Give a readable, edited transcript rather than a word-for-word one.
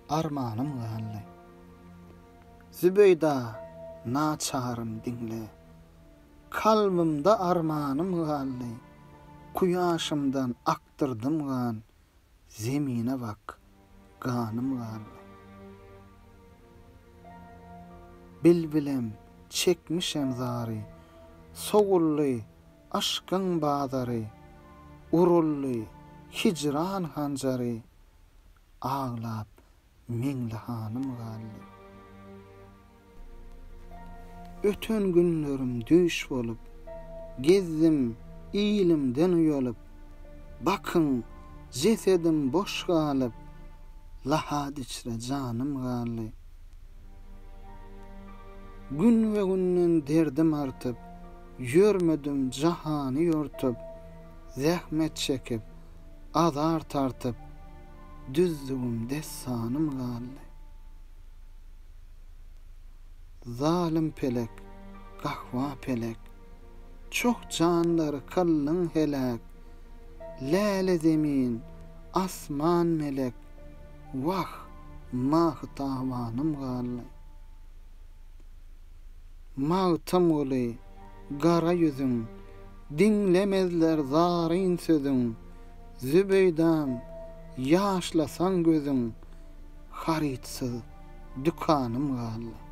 armanım galy. Zübeyda naçarym dinle. Kalbymda armanım galy. Kuýaşymdan aktyrdım gan. Zemine bak, ganım galy. Bilbilem çekmişem zary. Sogully aşkyň bazary. Urully hicran hanjary. Ağlap meňlihanym galy. Öten günlerim düş bolup, gezdim ilimden uyalıp, bakın jesedim boş galyp, lahad içre janym galy. Gün we günden derdim artyp, ýörmedim jahany ýortup, zähmet çekip, azar tartyp, düzdügüm desanym galy. Zalim pelek, gahwa pelek, çok canları kallın helak, läle zemin, asman melek, vah, mah tavanım galy. Mağtam oly, gara yüzün, dinlemezler zaryn sözün, Zübeydam, ýaşlasan gözün, haritsiz dükanım galy.